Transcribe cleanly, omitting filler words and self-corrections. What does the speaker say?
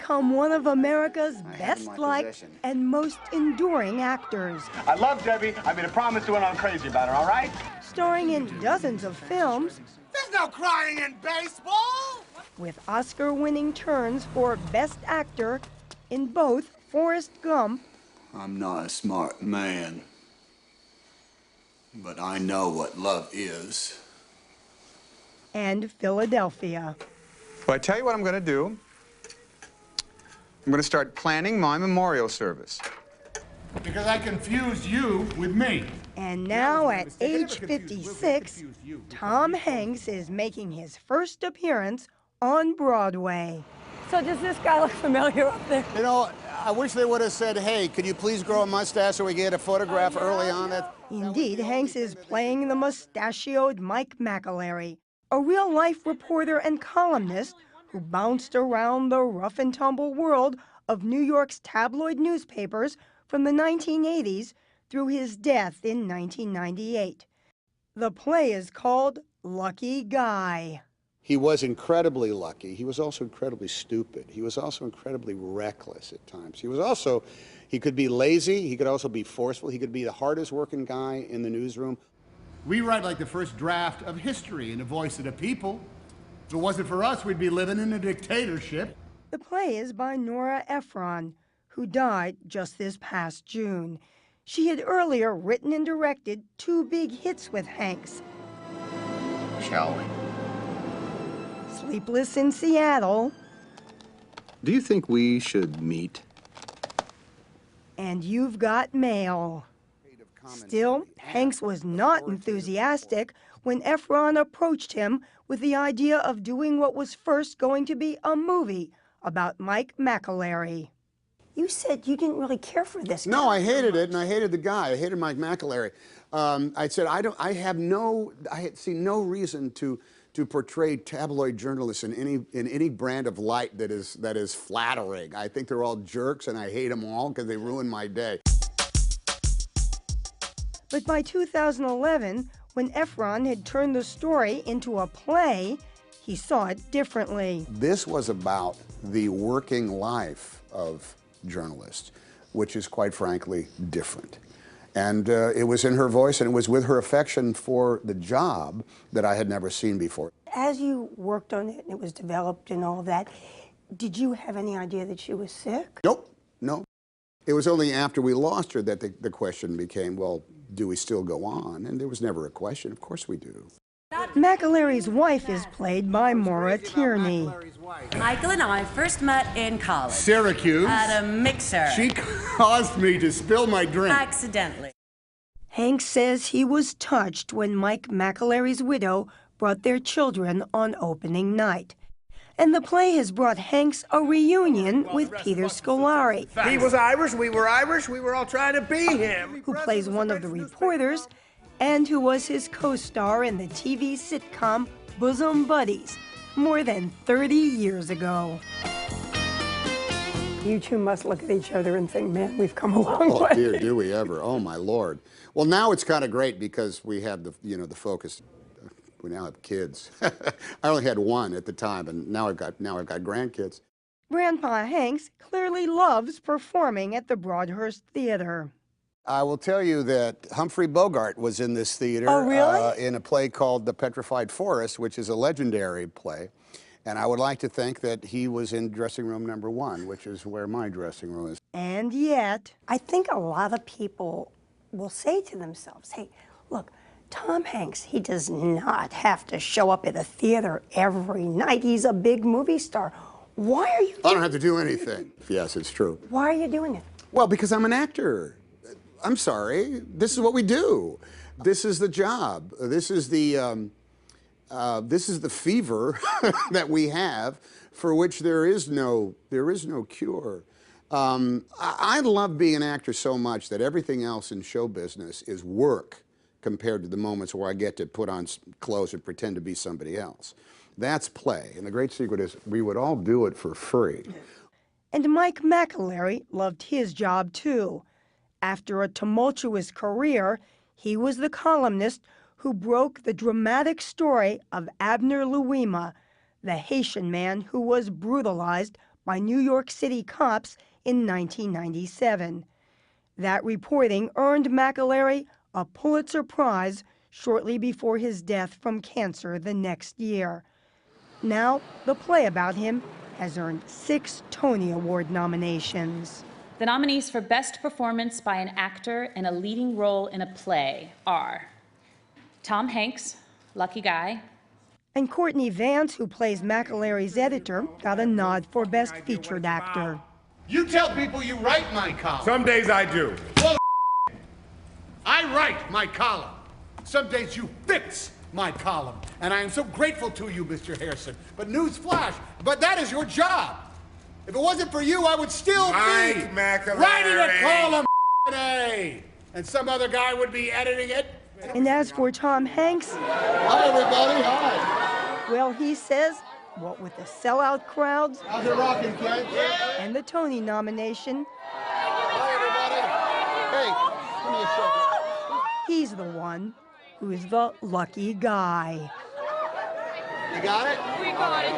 become one of America's best-liked and most enduring actors. I love Debbie. I made a promise to her and I'm crazy about her, all right? Starring in dozens of films. There's no crying in baseball! With Oscar-winning turns for Best Actor in both Forrest Gump. I'm not a smart man, but I know what love is. And Philadelphia. Well, I tell you what I'm going to do. I'm going to start planning my memorial service. Because I confused you with me. And now at age 56, Tom Hanks is making his first appearance on Broadway. So does this guy look familiar up there? You know, I wish they would have said, hey, could you please grow a mustache so we get a photograph early on? Indeed, Hanks is playing the mustachioed Mike McAlery, a real-life reporter and columnist who bounced around the rough-and-tumble world of New York's tabloid newspapers from the 1980s through his death in 1998. The play is called Lucky Guy. He was incredibly lucky. He was also incredibly stupid. He was also incredibly reckless at times. He could be lazy. He could also be forceful. He could be the hardest working guy in the newsroom. We write like the first draft of history in the voice of the people. If it wasn't for us, we'd be living in a dictatorship. The play is by Nora Ephron, who died just this past June. She had earlier written and directed 2 big hits with Hanks. Shall we? Sleepless in Seattle. Do you think we should meet? And You've Got Mail. Still, Hanks was not enthusiastic when Ephron approached him with the idea of doing what was first going to be a movie about Mike McAlery. You said you didn't really care for this guy. No, I hated it, and I hated the guy. I hated Mike McAlery. I said, I see no reason to portray tabloid journalists in any brand of light that is flattering. I think they're all jerks, and I hate them all because they ruin my day. But by 2011, when Ephron had turned the story into a play, he saw it differently. This was about the working life of journalists, which is quite frankly different. And it was in her voice, and it was with her affection for the job that I had never seen before. As you worked on it and it was developed and all of that, did you have any idea that she was sick? Nope, no. It was only after we lost her that the question became, well, do we still go on? And there was never a question. Of course we do. McAlery's wife is played by Maura Tierney. Michael and I first met in college. Syracuse. At a mixer. She caused me to spill my drink. Accidentally. Hanks says he was touched when Mike McAlery's widow brought their children on opening night. And the play has brought Hanks a reunion with Peter Scolari. He was Irish, we were all trying to be him. Who plays one of the reporters and who was his co-star in the TV sitcom Bosom Buddies more than 30 years ago. You two must look at each other and think, man, we've come a long way. Oh dear, do we ever? Oh my Lord. Well, now it's kind of great because we have the focus. We now have kids. I only had one at the time, and now I've got grandkids. Grandpa Hanks clearly loves performing at the Broadhurst Theater. I will tell you that Humphrey Bogart was in this theater. Oh, really? In a play called The Petrified Forest, which is a legendary play. And I would like to think that he was in dressing room number 1, which is where my dressing room is. And yet, I think a lot of people will say to themselves, hey, look, Tom Hanks, he does not have to show up at a theater every night. He's a big movie star. Why are you I don't have to do anything. Yes, it's true. Why are you doing it? Well, because I'm an actor. I'm sorry. This is what we do. This is the job. This is the fever that we have, for which there is no cure. I love being an actor so much that everything else in show business is work compared to the moments where I get to put on clothes and pretend to be somebody else. That's play. And the great secret is we would all do it for free. And Mike McAlery loved his job too. After a tumultuous career, he was the columnist who broke the dramatic story of Abner Louima, the Haitian man who was brutalized by New York City cops in 1997. That reporting earned McAlery a Pulitzer Prize shortly before his death from cancer the next year. Now, the play about him has earned 6 Tony Award nominations. The nominees for Best Performance by an Actor in a Leading Role in a Play are Tom Hanks, Lucky Guy, And Courtney Vance, who plays McAlery's editor, got a nod for Best Featured Actor. You tell people you write my column. Some days I do. Well, I write my column. Some days you fix my column. And I am so grateful to you, Mr. Harrison. But news flash, but that is your job. If it wasn't for you, I would still Mike be McAlery. writing a column today. And some other guy would be editing it. And as for Tom Hanks, Hi, everybody. Hi. well, he says, what with the sellout crowds How's it rocking, kids? and the Tony nomination, Hi, everybody. Hey, give me a second. he's the one who is the lucky guy. You got it? We got it.